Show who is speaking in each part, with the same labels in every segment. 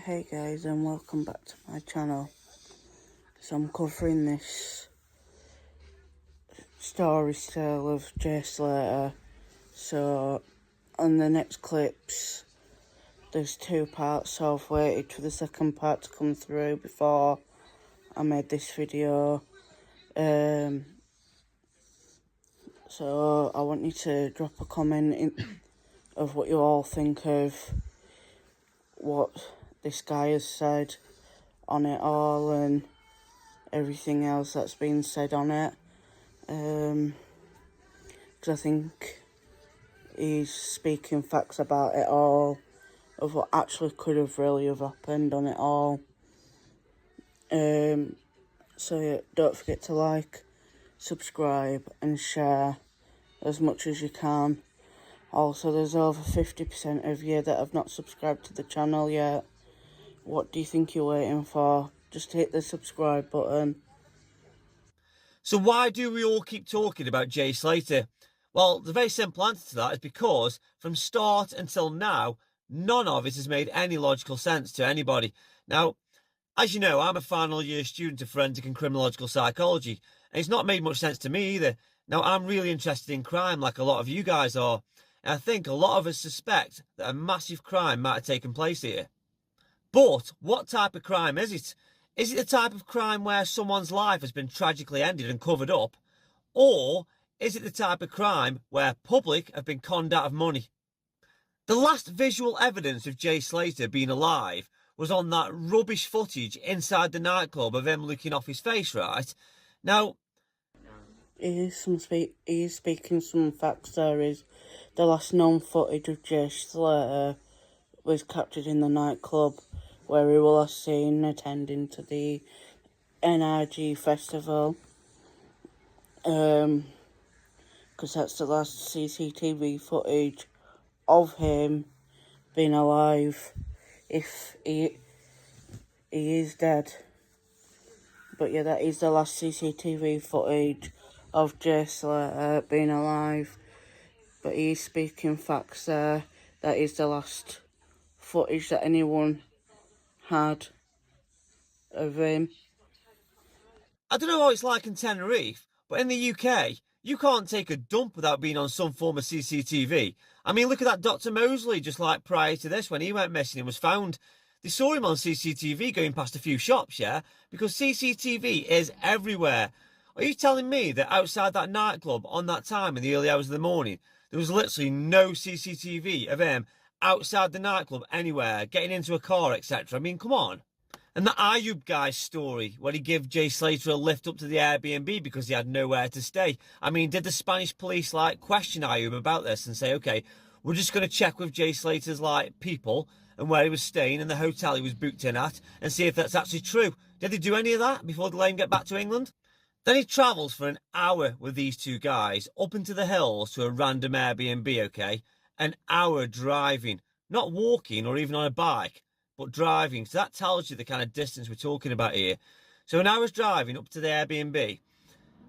Speaker 1: Hey guys, and welcome back to my channel. So I'm covering this story still of Jay Slater. So on the next clips there's two parts, so I've waited for the second part to come through before I made this video. So I want you to drop a comment of what you all think of what this guy has said on it all and everything else that's been said on it. Because I think he's speaking facts about it all, of what actually could have really have happened on it all. So yeah, don't forget to like, subscribe and share as much as you can. Also, there's over 50% of you that have not subscribed to the channel yet. What do you think you're waiting for? Just hit the subscribe button.
Speaker 2: So why do we all keep talking about Jay Slater? Well, the very simple answer to that is because from start until now, none of it has made any logical sense to anybody. Now, as you know, I'm a final year student of forensic and criminological psychology, and it's not made much sense to me either. Now, I'm really interested in crime like a lot of you guys are, and I think a lot of us suspect that a massive crime might have taken place here. But what type of crime is it? Is it the type of crime where someone's life has been tragically ended and covered up? Or is it the type of crime where public have been conned out of money? The last visual evidence of Jay Slater being alive was on that rubbish footage inside the nightclub of him looking off his face, right? Now,
Speaker 1: He is speaking some facts there. Is the last known footage of Jay Slater was captured in the nightclub where he was seen attending to the NRG festival. Because that's the last CCTV footage of him being alive, if he is dead. But yeah, that is the last CCTV footage of Jay Slater being alive. But he's speaking facts there. That is the last footage that anyone had of him.
Speaker 2: I don't know what it's like in Tenerife, but in the UK, you can't take a dump without being on some form of CCTV. I mean, look at that Dr. Mosley, just like prior to this, when he went missing and was found. They saw him on CCTV going past a few shops, yeah? Because CCTV is everywhere. Are you telling me that outside that nightclub on that time in the early hours of the morning, there was literally no CCTV of him outside the nightclub anywhere, getting into a car, etc.? I mean, come on. And the Ayub guy's story, where he gave Jay Slater a lift up to the Airbnb because he had nowhere to stay. I mean, did the Spanish police, question Ayub about this and say, okay, we're just going to check with Jay Slater's, people and where he was staying and the hotel he was booked in at and see if that's actually true? Did they do any of that before they let him get back to England? Then he travels for an hour with these two guys up into the hills to a random Airbnb, okay? An hour driving, not walking or even on a bike, but driving. So that tells you the kind of distance we're talking about here. So an hour's driving up to the Airbnb.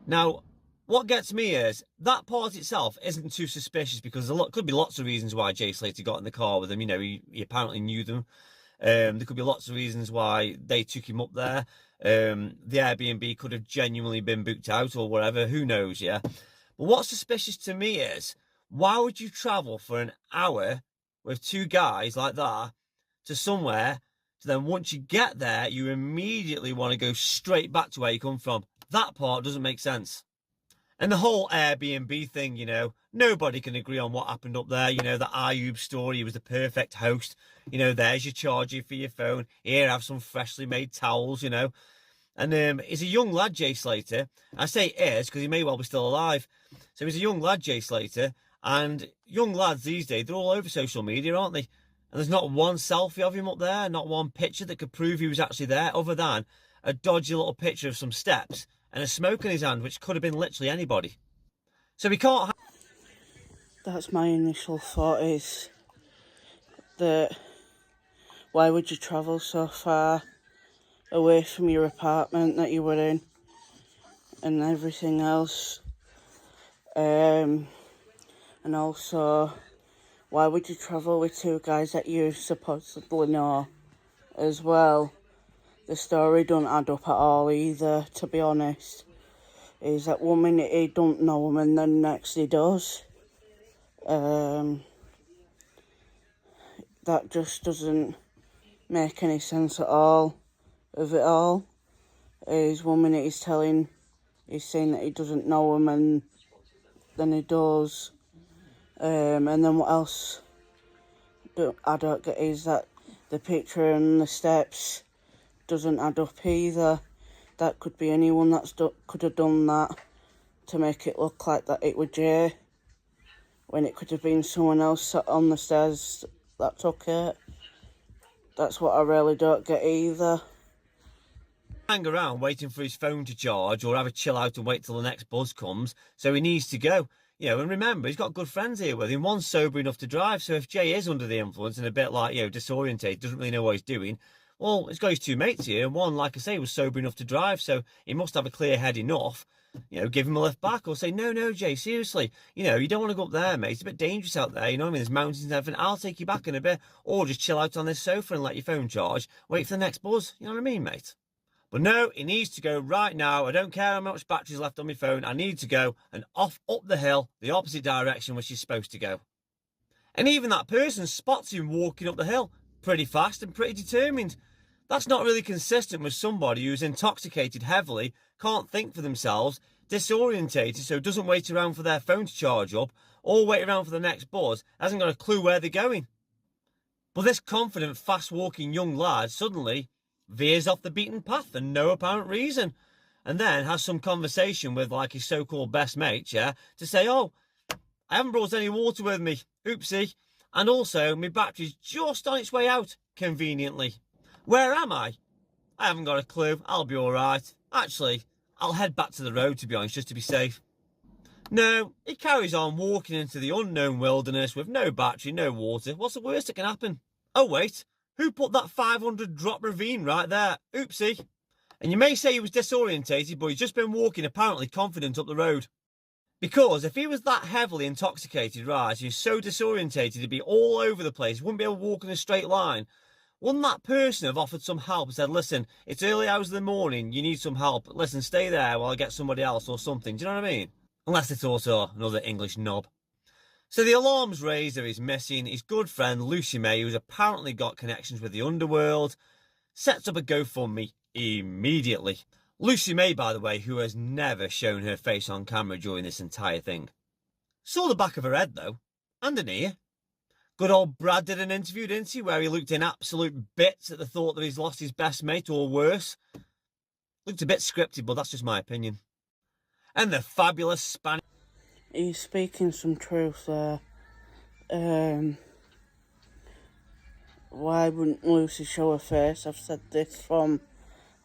Speaker 2: Now, what gets me is that part itself isn't too suspicious because could be lots of reasons why Jay Slater got in the car with him. You know, he apparently knew them. There could be lots of reasons why they took him up there. The Airbnb could have genuinely been booked out or whatever. Who knows, yeah? But what's suspicious to me is, why would you travel for an hour with two guys like that to somewhere, so then once you get there, you immediately want to go straight back to where you come from? That part doesn't make sense. And the whole Airbnb thing, nobody can agree on what happened up there. The Ayub story, he was the perfect host. There's your charger for your phone. Here, have some freshly made towels, And he's a young lad, Jay Slater. I say is because he may well be still alive. So he's a young lad, Jay Slater. And young lads these days, they're all over social media, aren't they? And there's not one selfie of him up there, not one picture that could prove he was actually there, other than a dodgy little picture of some steps and a smoke in his hand, which could have been literally anybody. So we can't.
Speaker 1: That's my initial thought, is that why would you travel so far away from your apartment that you were in and everything else? And also, why would you travel with two guys that you supposedly know as well. The story don't add up at all either, to be honest. Is that 1 minute he don't know him and then next he does. That just doesn't make any sense at all of it all. Is 1 minute he's saying that he doesn't know him and then he does. And then what else I don't get is that the picture and the steps doesn't add up either. That could be anyone could have done that to make it look like that it was Jay, when it could have been someone else sat on the stairs that took it. That's what I really don't get either.
Speaker 2: Hang around waiting for his phone to charge or have a chill out and wait till the next bus comes, so he needs to go. And remember, he's got good friends here with him. One's sober enough to drive, so if Jay is under the influence and a bit like, disorientated, doesn't really know what he's doing, well, he's got his two mates here, and one, like I say, was sober enough to drive, so he must have a clear head enough. Give him a lift back or say, no, Jay, seriously, you don't want to go up there, mate. It's a bit dangerous out there, there's mountains and everything. I'll take you back in a bit, or just chill out on this sofa and let your phone charge. Wait for the next buzz, you know what I mean, mate? But no, he needs to go right now. I don't care how much battery's left on my phone. I need to go and off up the hill, the opposite direction which he's supposed to go. And even that person spots him walking up the hill pretty fast and pretty determined. That's not really consistent with somebody who's intoxicated heavily, can't think for themselves, disorientated, so doesn't wait around for their phone to charge up, or wait around for the next buzz, hasn't got a clue where they're going. But this confident, fast-walking young lad suddenly veers off the beaten path for no apparent reason, and then has some conversation with like his so-called best mate, to say, oh, I haven't brought any water with me, oopsie, and also my battery's just on its way out, conveniently. Where am I? I haven't got a clue. I'll be all right. Actually, I'll head back to the road, to be honest, just to be safe. No, he carries on walking into the unknown wilderness with no battery, no water. What's the worst that can happen? Oh, wait. Who put that 500 drop ravine right there? Oopsie. And you may say he was disorientated, but he's just been walking apparently confident up the road. Because if he was that heavily intoxicated, right, he's so disorientated he'd be all over the place, wouldn't be able to walk in a straight line, wouldn't that person have offered some help and said, listen, it's early hours of the morning, you need some help, listen, stay there while I get somebody else or something, do you know what I mean? Unless it's also another English knob. So the alarm's raised that he's missing. His good friend Lucy May, who's apparently got connections with the underworld, sets up a GoFundMe immediately. Lucy May, by the way, who has never shown her face on camera during this entire thing. Saw the back of her head, though, and an ear. Good old Brad did an interview, didn't he, where he looked in absolute bits at the thought that he's lost his best mate, or worse. Looked a bit scripted, but that's just my opinion. And the fabulous Spanish...
Speaker 1: He's speaking some truth there. Why wouldn't Lucy show her face? I've said this from,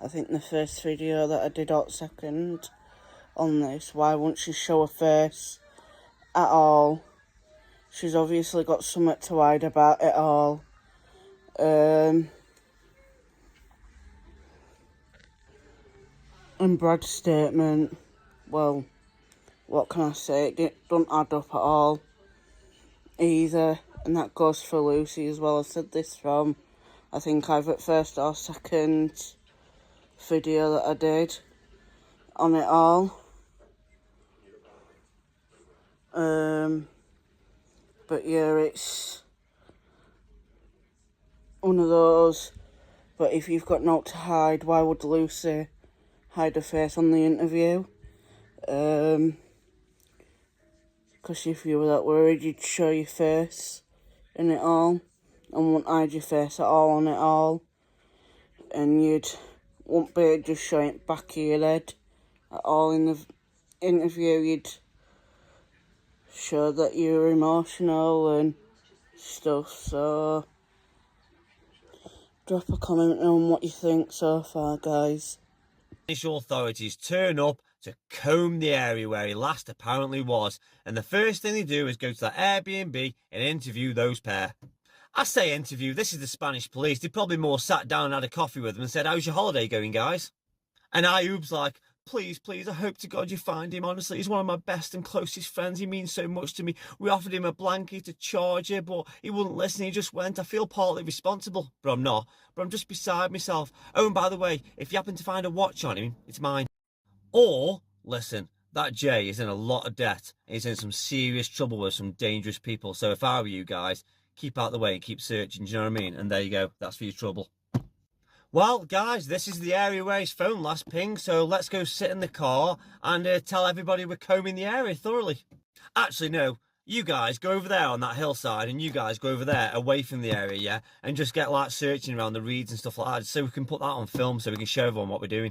Speaker 1: I think, the first video that I did out second on this. Why wouldn't she show her face at all? She's obviously got something to hide about it all. And Brad's statement, well, what can I say? It don't add up at all either. And that goes for Lucy as well. I said this from, I think, either first or second video that I did on it all. But yeah, it's one of those. But if you've got naught to hide, why would Lucy hide her face on the interview? Because if you were that worried, you'd show your face in it all, and wouldn't hide your face at all on it all, and you'd won't be just showing it back of your head at all in the interview. You'd show that you're emotional and stuff. So drop a comment on what you think so far, guys.
Speaker 2: Spanish authorities turn up to comb the area where he last apparently was, and the first thing they do is go to that Airbnb and interview those pair. I say interview, this is the Spanish police. They probably more sat down and had a coffee with them and said, how's your holiday going, guys? And Ayub's like, Please, please, I hope to God you find him. Honestly, he's one of my best and closest friends. He means so much to me. We offered him a blanket, a charger, but he wouldn't listen. He just went. I feel partly responsible, but I'm not. But I'm just beside myself. Oh, and by the way, if you happen to find a watch on him, it's mine. Or, listen, that Jay is in a lot of debt. He's in some serious trouble with some dangerous people. So if I were you guys, keep out the way and keep searching. Do you know what I mean? And there you go. That's for your trouble. Well, guys, this is the area where his phone last pinged, so let's go sit in the car and tell everybody we're combing the area thoroughly. Actually, no, you guys go over there on that hillside and you guys go over there away from the area, yeah? And just get like searching around the reeds and stuff like that so we can put that on film so we can show everyone what we're doing.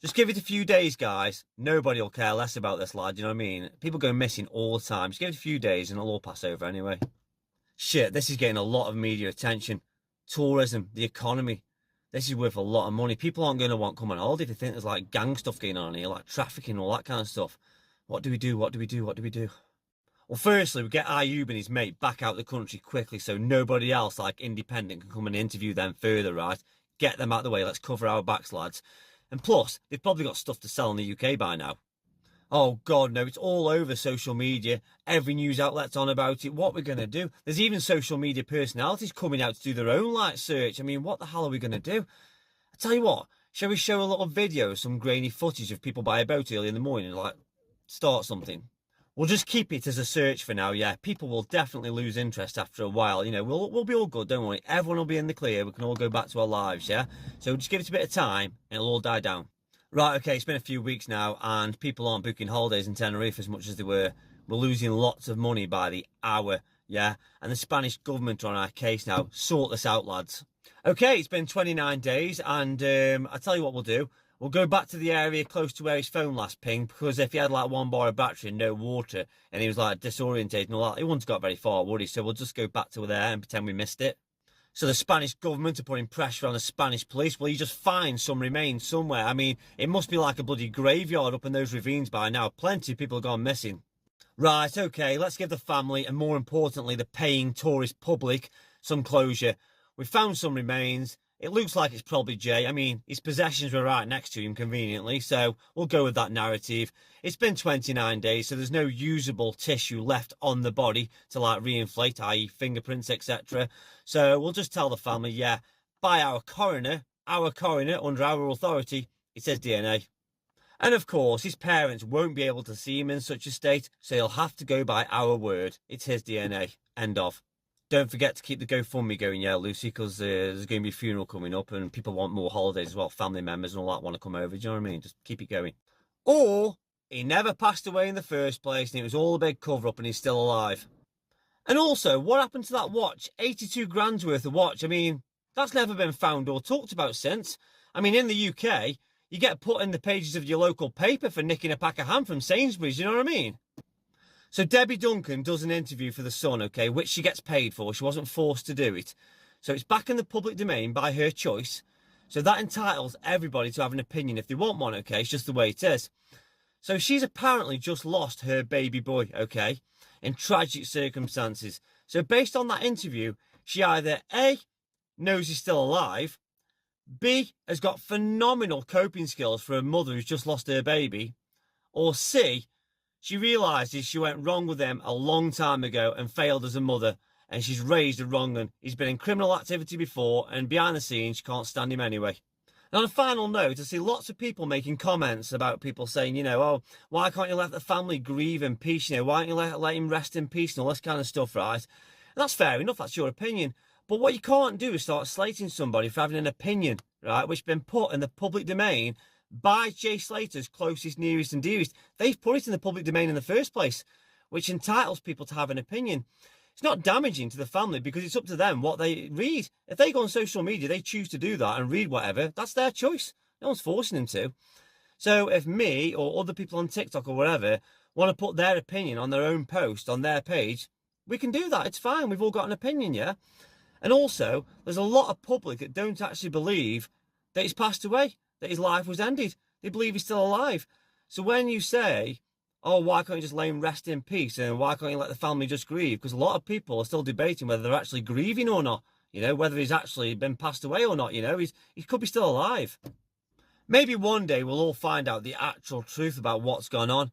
Speaker 2: Just give it a few days, guys. Nobody will care less about this lad, you know what I mean? People go missing all the time. Just give it a few days and it'll all pass over anyway. Shit, this is getting a lot of media attention. Tourism, the economy. This is worth a lot of money. People aren't going to want to come on holiday if they think there's like gang stuff going on here, like trafficking, all that kind of stuff. What do we do? What do we do? What do we do? Well, firstly, we get Ayub and his mate back out of the country quickly so nobody else, like independent, can come and interview them further, right? Get them out of the way. Let's cover our backs, lads. And plus, they've probably got stuff to sell in the UK by now. Oh, God, no, it's all over social media. Every news outlet's on about it. What we're going to do? There's even social media personalities coming out to do their own light search. I mean, what the hell are we going to do? I tell you what, shall we show a little video, some grainy footage of people by a boat early in the morning, like, start something? We'll just keep it as a search for now, yeah. People will definitely lose interest after a while. You know, we'll be all good, don't worry. Everyone will be in the clear. We can all go back to our lives, yeah? So just give it a bit of time and it'll all die down. Right, okay, it's been a few weeks now and people aren't booking holidays in Tenerife as much as they were. We're losing lots of money by the hour, yeah? And the Spanish government are on our case now. Sort this out, lads. Okay, it's been 29 days and I'll tell you what we'll do. We'll go back to the area close to where his phone last pinged because if he had like 1 bar of battery and no water and he was like disorientated and all that, he wouldn't have got very far, would he? So we'll just go back to there and pretend we missed it. So the Spanish government are putting pressure on the Spanish police. Well, you just find some remains somewhere. I mean, it must be like a bloody graveyard up in those ravines by now. Plenty of people have gone missing. Right, okay, let's give the family and more importantly, the paying tourist public some closure. We've found some remains. It looks like it's probably Jay. I mean, his possessions were right next to him conveniently, so we'll go with that narrative. It's been 29 days, so there's no usable tissue left on the body to like reinflate, i.e. fingerprints, etc. So we'll just tell the family, yeah, by our coroner under our authority, it says DNA. And of course, his parents won't be able to see him in such a state, so he'll have to go by our word. It's his DNA. End of. Don't forget to keep the GoFundMe going, yeah, Lucy, because there's going to be a funeral coming up and people want more holidays as well. Family members and all that want to come over. Do you know what I mean? Just keep it going. Or he never passed away in the first place and it was all a big cover-up and he's still alive. And also, what happened to that watch? 82 grand's worth of watch. I mean, that's never been found or talked about since. I mean, in the UK, you get put in the pages of your local paper for nicking a pack of ham from Sainsbury's. You know what I mean? So Debbie Duncan does an interview for The Sun, okay, which she gets paid for. She wasn't forced to do it. So it's back in the public domain by her choice. So that entitles everybody to have an opinion if they want one, okay? It's just the way it is. So she's apparently just lost her baby boy, okay, in tragic circumstances. So based on that interview, she either A, knows he's still alive, B, has got phenomenal coping skills for a mother who's just lost her baby, or C, she realises she went wrong with him a long time ago and failed as a mother, and she's raised a wrong one. He's been in criminal activity before, and behind the scenes, she can't stand him anyway. And on a final note, I see lots of people making comments about people saying, you know, oh, why can't you let the family grieve in peace? You know, why don't you let him rest in peace and all this kind of stuff, right? And that's fair enough, that's your opinion. But what you can't do is start slating somebody for having an opinion, right, which has been put in the public domain by Jay Slater's closest, nearest and dearest. They've put it in the public domain in the first place, which entitles people to have an opinion. It's not damaging to the family because it's up to them what they read. If they go on social media, they choose to do that and read whatever, that's their choice. No one's forcing them to. So if me or other people on TikTok or whatever want to put their opinion on their own post on their page, we can do that. It's fine. We've all got an opinion, yeah? And also, there's a lot of public that don't actually believe that he's passed away, that his life was ended. They believe he's still alive. So when you say, oh, why can't you just let him rest in peace? And why can't you let the family just grieve? Because a lot of people are still debating whether they're actually grieving or not. You know, whether he's actually been passed away or not. You know, he could be still alive. Maybe one day we'll all find out the actual truth about what's gone on.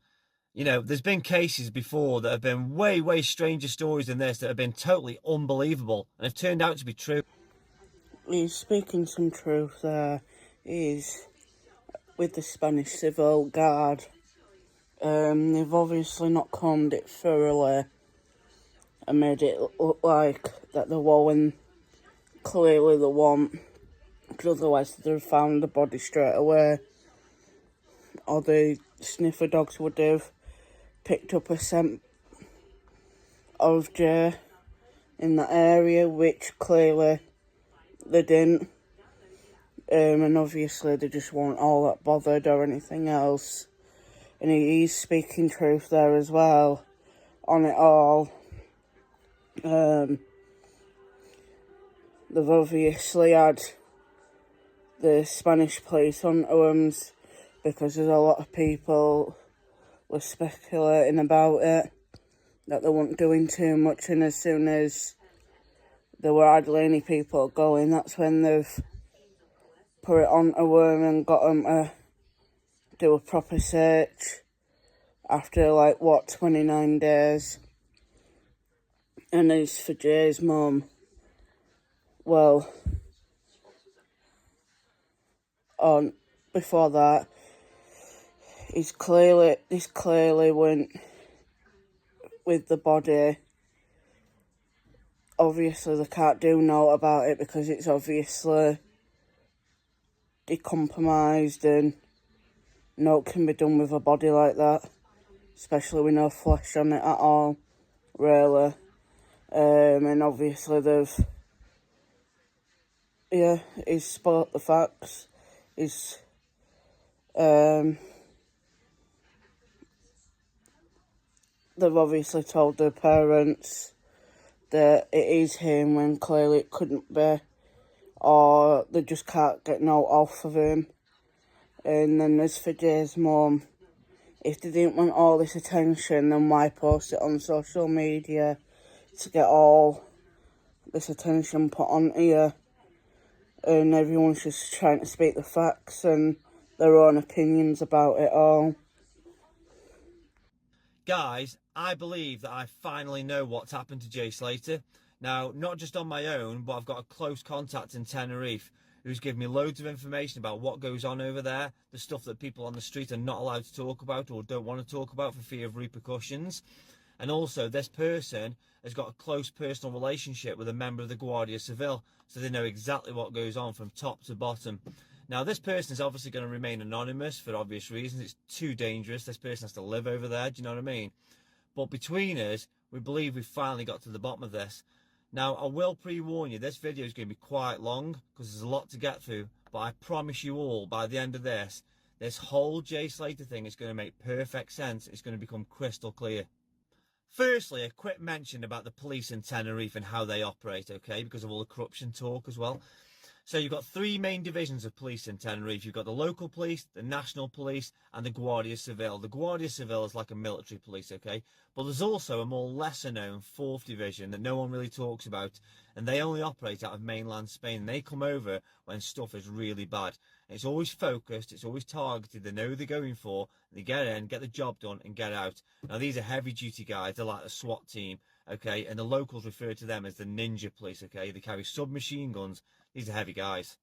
Speaker 2: You know, there's been cases before that have been way, way stranger stories than this that have been totally unbelievable and have turned out to be true.
Speaker 1: He's speaking some truth there. He's with the Spanish Civil Guard. They've obviously not combed it thoroughly and made it look like that the woman clearly the one, because otherwise they'd have found the body straight away, or the sniffer dogs would have picked up a scent of Jay in that area, which clearly they didn't. And obviously they just weren't all that bothered or anything else. And he's speaking truth there as well on it all. They've obviously had the Spanish police on arms because there's a lot of people were speculating about it, that they weren't doing too much, and as soon as there were hardly any people going, that's when they've put it on a worm and got them to do a proper search after 29 days. And as for Jay's mum, well, before that, this clearly went with the body. Obviously they can't do naught about it because it's obviously decompromised, and naught can be done with a body like that, especially with no flesh on it at all, really. And obviously he's spoke the facts. He's they've obviously told their parents that it is him when clearly it couldn't be, or they just can't get no off of him. And then as for Jay's mum, if they didn't want all this attention, then why post it on social media to get all this attention put on here? And everyone's just trying to speak the facts and their own opinions about it all.
Speaker 2: Guys, I believe that I finally know what's happened to Jay Slater. Now, not just on my own, but I've got a close contact in Tenerife who's given me loads of information about what goes on over there, the stuff that people on the street are not allowed to talk about or don't want to talk about for fear of repercussions. And also, this person has got a close personal relationship with a member of the Guardia Civil, so they know exactly what goes on from top to bottom. Now, this person is obviously going to remain anonymous for obvious reasons. It's too dangerous. This person has to live over there, do you know what I mean? But between us, we believe we've finally got to the bottom of this. Now, I will pre-warn you, this video is going to be quite long because there's a lot to get through, but I promise you all, by the end of this whole Jay Slater thing is going to make perfect sense. It's going to become crystal clear. Firstly, a quick mention about the police in Tenerife and how they operate, okay, because of all the corruption talk as well. So you've got three main divisions of police in Tenerife. You've got the local police, the national police, and the Guardia Civil. The Guardia Civil is like a military police, okay? But there's also a more lesser-known fourth division that no one really talks about, and they only operate out of mainland Spain. They come over when stuff is really bad. It's always focused, it's always targeted, they know who they're going for, they get in, get the job done, and get out. Now, these are heavy-duty guys, they're like a SWAT team, okay? And the locals refer to them as the ninja police, okay? They carry submachine guns. These are heavy guys.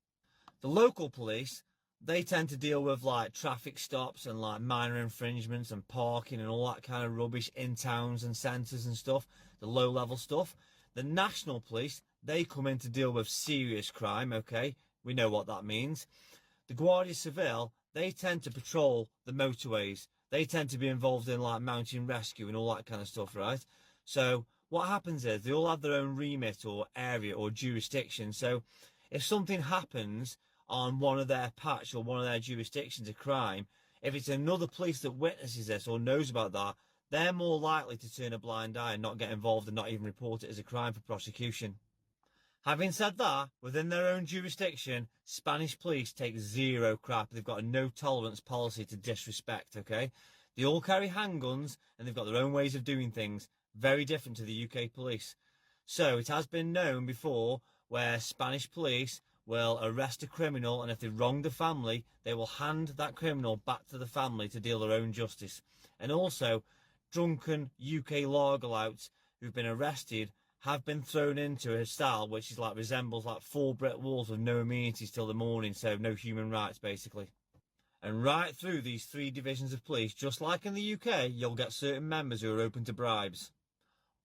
Speaker 2: The local police, they tend to deal with like traffic stops and like minor infringements and parking and all that kind of rubbish in towns and centres and stuff, the low level stuff. The national police, they come in to deal with serious crime, okay? We know what that means. The Guardia Civil, they tend to patrol the motorways. They tend to be involved in like mountain rescue and all that kind of stuff, right? So what happens is they all have their own remit or area or jurisdiction. So if something happens on one of their patch or one of their jurisdictions, a crime, if it's another police that witnesses this or knows about that, they're more likely to turn a blind eye and not get involved and not even report it as a crime for prosecution. Having said that, within their own jurisdiction, Spanish police take zero crap. They've got a no tolerance policy to disrespect, okay? They all carry handguns and they've got their own ways of doing things, very different to the UK police. So it has been known before where Spanish police will arrest a criminal, and if they wrong the family, they will hand that criminal back to the family to deal their own justice. And also, drunken UK lager louts who've been arrested have been thrown into a cell which is resembles 4 brick walls with no amenities till the morning, so no human rights basically. And right through these 3 divisions of police, just like in the UK, you'll get certain members who are open to bribes.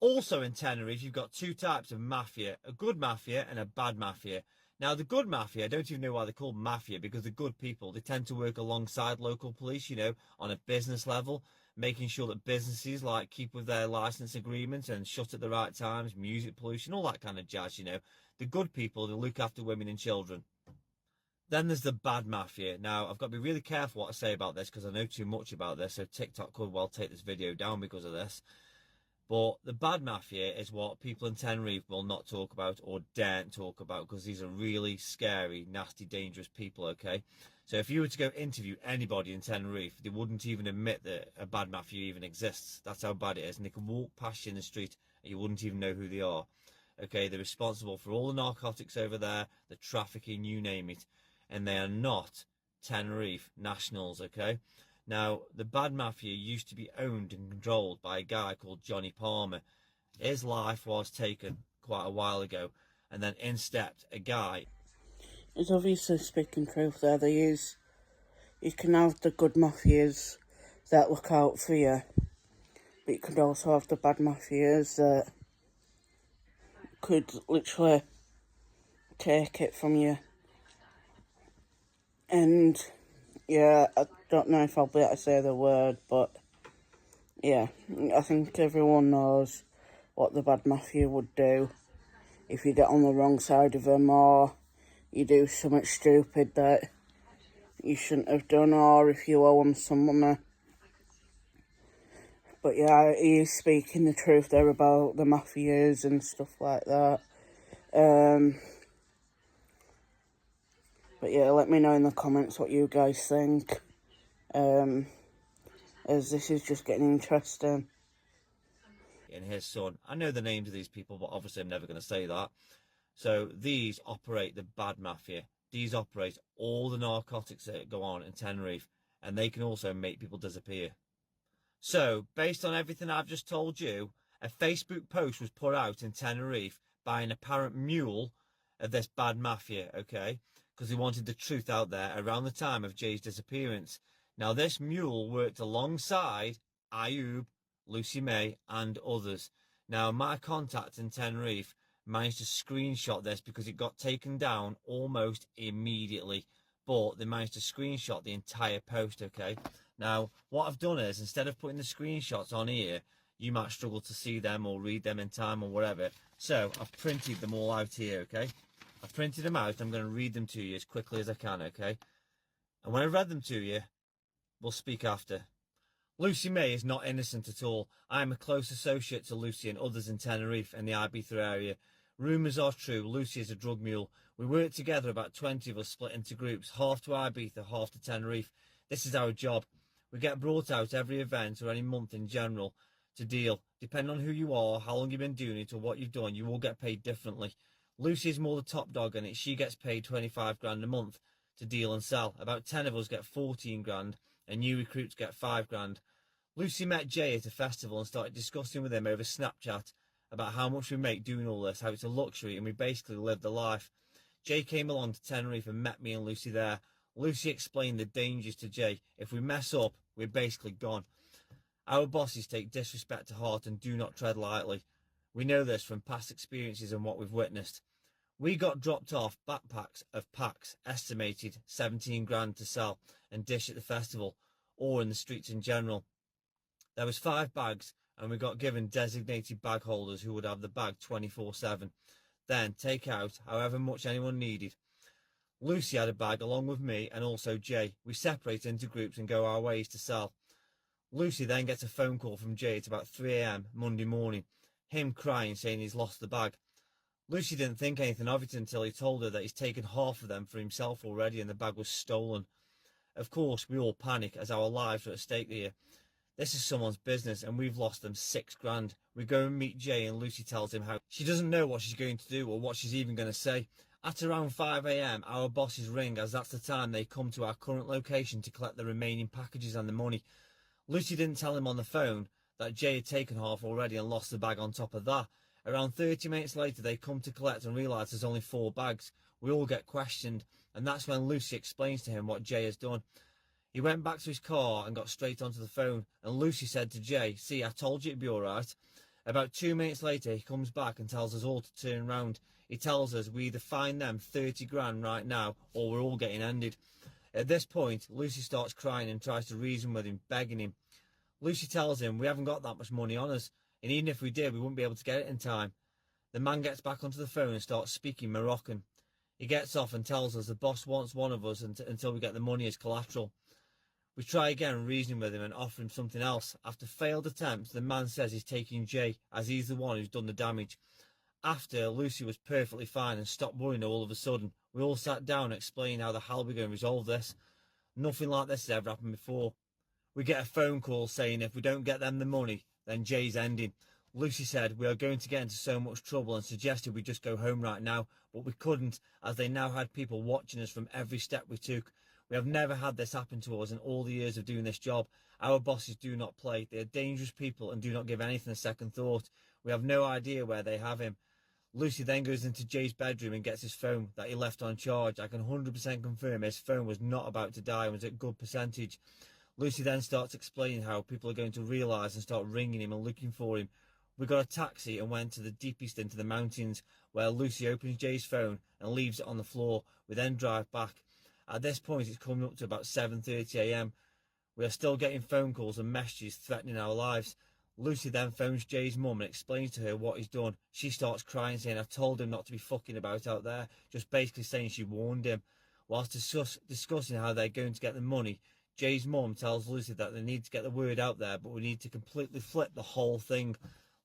Speaker 2: Also in Tenerife, you've got 2 types of mafia, a good mafia and a bad mafia. Now, the good mafia, I don't even know why they're called mafia, because the good people, they tend to work alongside local police, on a business level, making sure that businesses keep with their license agreements and shut at the right times, music pollution, all that kind of jazz, The good people, they look after women and children. Then there's the bad mafia. Now, I've got to be really careful what I say about this because I know too much about this, so TikTok could well take this video down because of this. But the bad mafia is what people in Tenerife will not talk about or daren't talk about, because these are really scary, nasty, dangerous people, okay? So if you were to go interview anybody in Tenerife, they wouldn't even admit that a bad mafia even exists. That's how bad it is. And they can walk past you in the street and you wouldn't even know who they are. Okay, they're responsible for all the narcotics over there, the trafficking, you name it. And they are not Tenerife nationals, okay? Now, the bad mafia used to be owned and controlled by a guy called Johnny Palmer. His life was taken quite a while ago, and then in stepped a guy.
Speaker 1: He's obviously speaking truth there. You can have the good mafias that look out for you, but you could also have the bad mafias that could literally take it from you. And yeah, I don't know if I'll be able to say the word, but yeah, I think everyone knows what the bad mafia would do if you get on the wrong side of them, or you do something stupid that you shouldn't have done, or if you owe them some money. But yeah, he is speaking the truth there about the mafias and stuff like that. But yeah, let me know in the comments what you guys think, as this is just getting interesting.
Speaker 2: And his son, I know the names of these people, but obviously I'm never going to say that. So these operate the bad mafia. These operate all the narcotics that go on in Tenerife, and they can also make people disappear. So, based on everything I've just told you, a Facebook post was put out in Tenerife by an apparent mule of this bad mafia, okay? Because he wanted the truth out there around the time of Jay's disappearance. Now, this mule worked alongside Ayub, Lucy May, and others. Now, my contact in Tenerife managed to screenshot this because it got taken down almost immediately. But they managed to screenshot the entire post, okay? Now, what I've done is, instead of putting the screenshots on here, you might struggle to see them or read them in time or whatever. So, I've printed them all out here, okay? I've printed them out. I'm going to read them to you as quickly as I can, okay? And when I read them to you, we'll speak after. Lucy May is not innocent at all. I am a close associate to Lucy and others in Tenerife and the Ibiza area. Rumours are true. Lucy is a drug mule. We work together, about 20 of us split into groups, half to Ibiza, half to Tenerife. This is our job. We get brought out every event or any month in general to deal. Depending on who you are, how long you've been doing it, or what you've done, you will get paid differently. Lucy is more the top dog in it. She gets paid 25 grand a month to deal and sell. About 10 of us get 14 grand, and new recruits get 5 grand. Lucy met Jay at a festival and started discussing with him over Snapchat about how much we make doing all this, how it's a luxury, and we basically live the life. Jay came along to Tenerife and met me and Lucy there. Lucy explained the dangers to Jay. If we mess up, we're basically gone. Our bosses take disrespect to heart and do not tread lightly. We know this from past experiences and what we've witnessed. We got dropped off backpacks of packs, estimated 17 grand to sell and dish at the festival, or in the streets in general. There was 5 bags, and we got given designated bag holders who would have the bag 24/7. Then take out however much anyone needed. Lucy had a bag along with me and also Jay. We separate into groups and go our ways to sell. Lucy then gets a phone call from Jay at about 3 AM Monday morning, him crying, saying he's lost the bag. Lucy didn't think anything of it until he told her that he's taken half of them for himself already and the bag was stolen. Of course, we all panic as our lives are at stake here. This is someone's business and we've lost them 6 grand. We go and meet Jay and Lucy tells him how she doesn't know what she's going to do or what she's even going to say. At around 5 a.m, our bosses ring, as that's the time they come to our current location to collect the remaining packages and the money. Lucy didn't tell him on the phone that Jay had taken half already and lost the bag on top of that. Around 30 minutes later, they come to collect and realise there's only 4 bags. We all get questioned, and that's when Lucy explains to him what Jay has done. He went back to his car and got straight onto the phone, and Lucy said to Jay, "See, I told you it'd be alright." About 2 minutes later, he comes back and tells us all to turn round. He tells us we either find them 30 grand right now or we're all getting ended. At this point, Lucy starts crying and tries to reason with him, begging him. Lucy tells him we haven't got that much money on us, and even if we did, we wouldn't be able to get it in time. The man gets back onto the phone and starts speaking Moroccan. He gets off and tells us the boss wants one of us until we get the money as collateral. We try again reasoning with him and offer him something else. After failed attempts, the man says he's taking Jay, as he's the one who's done the damage. After, Lucy was perfectly fine and stopped worrying all of a sudden. We all sat down and explained how the hell we're going to resolve this. Nothing like this has ever happened before. We get a phone call saying if we don't get them the money, then Jay's ending. Lucy said we are going to get into so much trouble and suggested we just go home right now, but we couldn't, as they now had people watching us from every step we took. We have never had this happen to us in all the years of doing this job. Our bosses do not play. They are dangerous people and do not give anything a second thought. We have no idea where they have him. Lucy then goes into Jay's bedroom and gets his phone that he left on charge. I can 100% confirm his phone was not about to die and was at good percentage. Lucy then starts explaining how people are going to realise and start ringing him and looking for him. We got a taxi and went to the deepest into the mountains, where Lucy opens Jay's phone and leaves it on the floor. We then drive back. At this point, it's coming up to about 7:30 a.m. We are still getting phone calls and messages threatening our lives. Lucy then phones Jay's mum and explains to her what he's done. She starts crying, saying, "I told him not to be fucking about out there," just basically saying she warned him. Whilst discussing how they're going to get the money, Jay's mum tells Lucy that they need to get the word out there, but we need to completely flip the whole thing.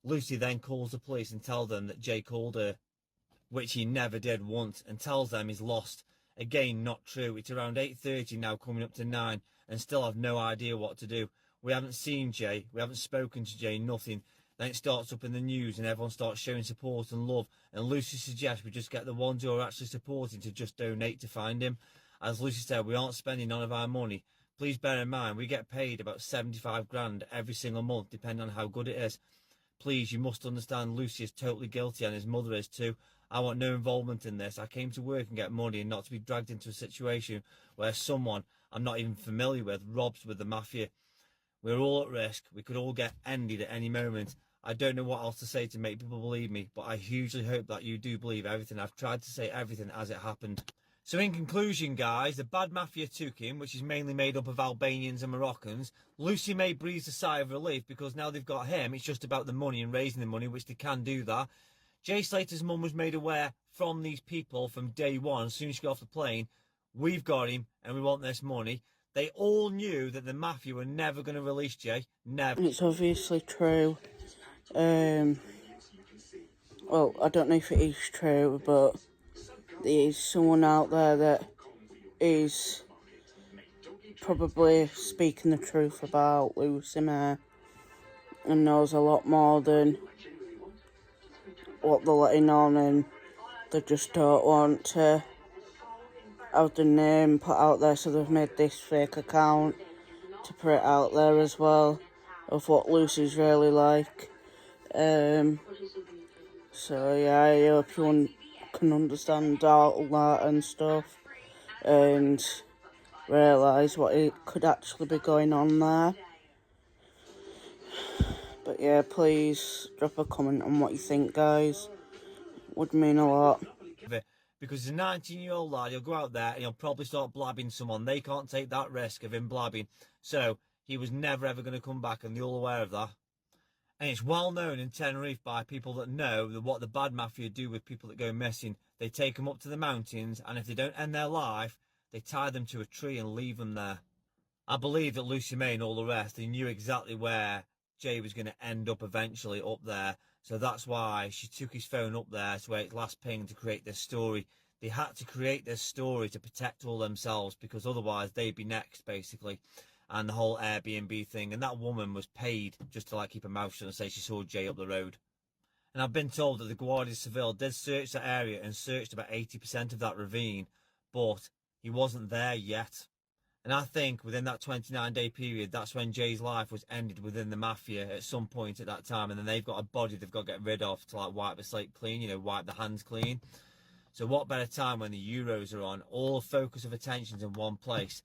Speaker 2: Lucy then calls the police and tells them that Jay called her, which he never did once, and tells them he's lost. Again, not true. It's around 8:30 now, coming up to 9, and still have no idea what to do. We haven't seen Jay, we haven't spoken to Jay, nothing. Then it starts up in the news and everyone starts showing support and love, and Lucy suggests we just get the ones who are actually supporting to just donate to find him. As Lucy said, we aren't spending none of our money. Please bear in mind, we get paid about 75 grand every single month, depending on how good it is. Please, you must understand Lucy is totally guilty and his mother is too. I want no involvement in this. I came to work and get money and not to be dragged into a situation where someone I'm not even familiar with robs with the mafia. We're all at risk. We could all get ended at any moment. I don't know what else to say to make people believe me, but I hugely hope that you do believe everything. I've tried to say everything as it happened. So in conclusion, guys, the bad mafia took him, which is mainly made up of Albanians and Moroccans. Lucy May breathes a sigh of relief because now they've got him. It's just about the money and raising the money, which they can do that. Jay Slater's mum was made aware from these people from day one, as soon as she got off the plane, we've got him and we want this money. They all knew that the mafia were never going to release Jay. Never.
Speaker 1: And it's obviously true. Well, I don't know if it is true, but there is someone out there that is probably speaking the truth about Lucy May and knows a lot more than what they're letting on, and they just don't want to have the name put out there, so they've made this fake account to put it out there as well of what Lucy's really like. So yeah, I hope you can understand all that and stuff and realise what it could actually be going on there. But yeah, please drop a comment on what you think, guys. Would mean a lot.
Speaker 2: Because as a 19-year-old lad, he'll go out there and he'll probably start blabbing someone. They can't take that risk of him blabbing. So he was never ever going to come back, and they're all aware of that. And it's well known in Tenerife by people that know what the bad mafia do with people that go missing. They take them up to the mountains, and if they don't end their life, they tie them to a tree and leave them there. I believe that Lucy May and all the rest, they knew exactly where Jay was going to end up eventually up there. So that's why she took his phone up there to where it last pinged to create this story. They had to create this story to protect all themselves, because otherwise they'd be next, basically. And the whole Airbnb thing. And that woman was paid just to keep her mouth shut and say she saw Jay up the road. And I've been told that the Guardia Civil did search that area and searched about 80% of that ravine, but he wasn't there yet. And I think within that 29-day period, that's when Jay's life was ended within the mafia at some point at that time. And then they've got a body they've got to get rid of to like wipe the slate clean, you know, wipe the hands clean. So what better time when the Euros are on, all focus of attention's in one place.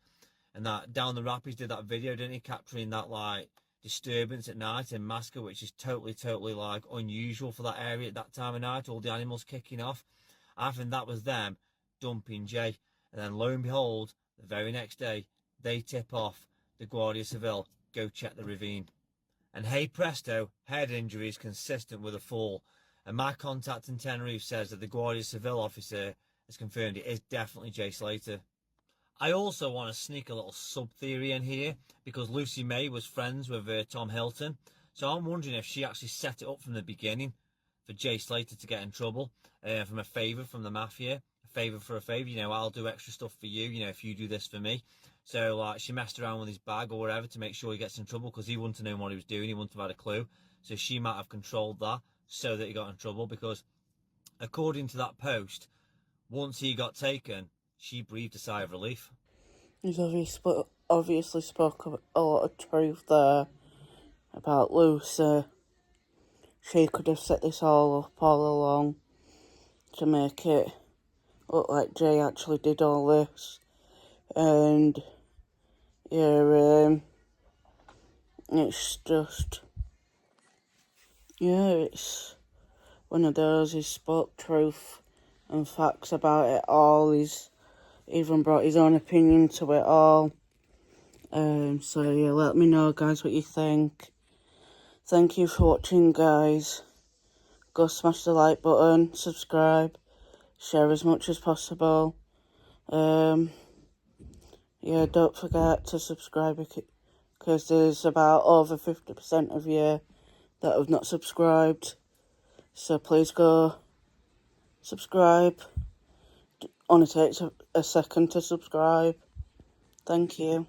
Speaker 2: And that Down the Rapids did that video, didn't he, capturing that like disturbance at night in Masca, which is totally like unusual for that area at that time of night, all the animals kicking off. I think that was them dumping Jay. And then lo and behold, the very next day, they tip off the Guardia Civil, go check the ravine. And hey presto, head injuries consistent with a fall. And my contact in Tenerife says that the Guardia Civil officer has confirmed it is definitely Jay Slater. I also want to sneak a little sub-theory in here, because Lucy May was friends with Tom Hilton. So I'm wondering if she actually set it up from the beginning for Jay Slater to get in trouble from a favour from the mafia. A favour for a favour, you know, I'll do extra stuff for you, you know, if you do this for me. So like she messed around with his bag or whatever to make sure he gets in trouble, because he wouldn't have known what he was doing, he wouldn't have had a clue. So she might have controlled that so that he got in trouble, because according to that post, once he got taken, she breathed a sigh of relief.
Speaker 1: He's obviously spoke a lot of truth there about Lucy. She could have set this all up all along to make it look like Jay actually did all this. And yeah, it's just, yeah, it's one of those. He spoke truth and facts about it all. He's even brought his own opinion to it all. So yeah, let me know, guys, what you think. Thank you for watching, guys. Go smash the like button, subscribe, share as much as possible. Yeah, don't forget to subscribe, because there's about over 50% of you that have not subscribed. So please go subscribe. Only takes a second to subscribe. Thank you.